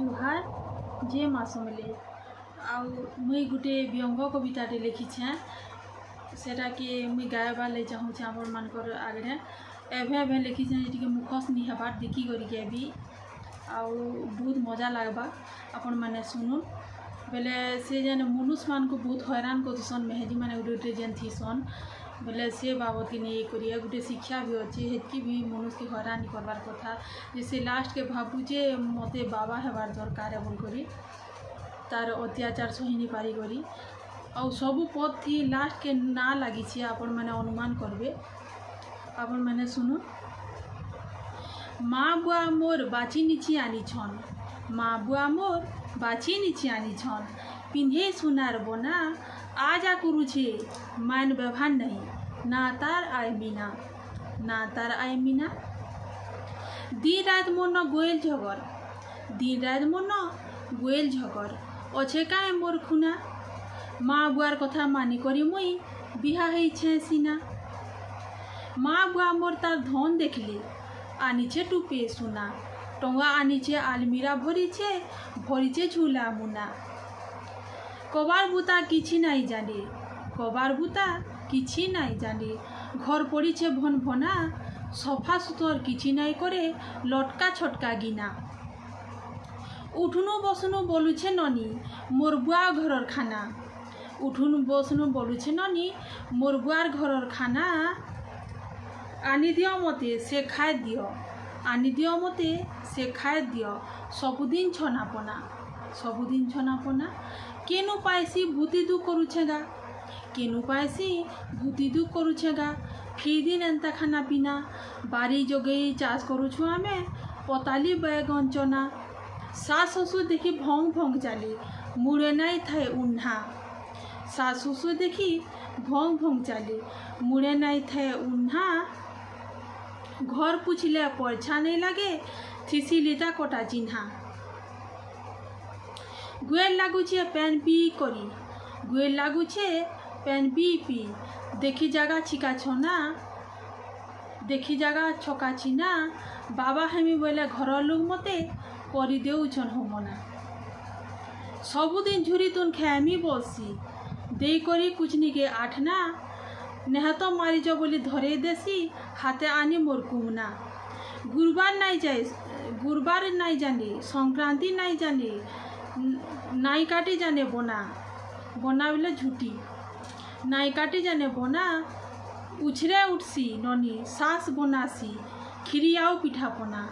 जुहार जे मासमले आउ मुई गुटे व्यंग कविताटे लिखिछे सेटा कि मुई गायबा ले चाहूँ आपण मानकर आगे एभे एभे लिखिछे टिके मुखस नि हेबार देखी करिके भी आउ बहुत मजा लागबा आपण माने सुनुन बेले से जेन मनुष्य मान को बहुत हैरान करसन मेहदी माने गुटे जेन थीसन बेले से बाबत के नहीं करिए गोटे शिक्षा भी अच्छे हेतकी भी मनुष्य के हैरान करवार कथा जैसे लास्ट के भावुचे मते बाबा हेबार दरकार बोल करी तार अत्याचार सही नहीं पारी करी और सबू पद थी लास्ट के ना लगी आपण मैंने अनुमान करबे आपण मैंने सुनो माँ बुआ मोर बाची नीची आनी छन माँ बुआ मोर बाची नीची आनी छन पिंधे सुनार बना आजा कुरुछे मान व्यवहार नहीं ना तार आय मीना दिन रात मन गोयल झगर अच्छे काए मोर खुना माँ बुआर कथा मानी करी मुई बिहा है सीना माँ बुआ मोर तार धन देखले आनीचे टुपे सुना टंगा आनीचे आलमीरा भरीचे झूला मुना कबार बुता किछि नाई जाने घर पड़ीचे भन भना सफा सुतर किछि नाई करे लटका छटका गिना उठुनु बसुनु बोलुछे ननी मोर बुआ घरर खाना उठुनु बसुनु बोलुछे ननी मोर बुआर घरर खाना आनी दियो मते से खाए दियो सबुदिन छनापना केनु पाइसी भूति दु करुछेगा फी दिन एंता खाना पीना बारी जोगई चाष करुछु आमे पताली बैगन चना सास ससुर देखी भंग भंग चाली मुड़े नाई थाए उन्हा सास ससुर देखी भंग भंग चाली मुड़े नाई थाए उन्हा घर पुछले परछा नहीं लगे थिसी लिता कोटा चिन्हा गुएल लागुछे पैन पी देखी जगह छका छिना बाबा हेमी बोले घर लोग मते करी देउछन होमना सबुदिन झुरी तुन खेमी बसी दे करी कुचनी के आठना नेहत मारी जो बोली धरे देसी हाथे आनी मोर कुमना गुरुबार नाई जाने संक्रांति नाई जाने नाई काटी जाने बोना बोले झूठी नाई काटी जाने बोना उछरे उठसी ननी सास बनासी खीरी आउ पिठा पना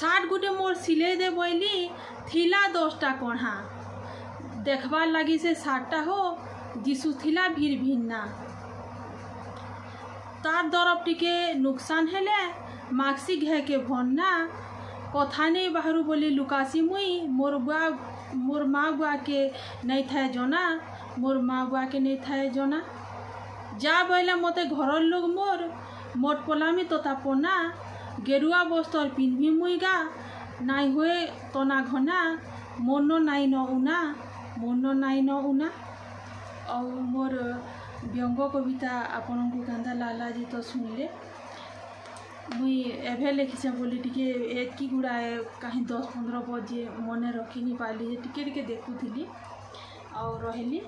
60 गुटे मोर सिले दे बोली थिला 10टा कणा देखबार लगी से 60टा हो दिशु थिला भीड़ भिन्ना तार दरब टिके नुकसान हेले माक्सी घे के भन्ना कथा नहीं बाहरु बोली लुकासी मुई मोर माँ बुआ के नहीं थाए जना जा बोले मते घर लोग मोट पलामी तोता पोना गेरुआ बस्तर पिन्ही मुईगा नाई हुए तना घना मन नाई न उना और मोर व्यंग कविता आपन को कांदा लाला जी तो सुनले मुई एभे लिखिछे बोली टिके एतकी गुड़ाए कहीं 10-15 बजे मने रखी नहीं पाली टिके देखुली और रहली।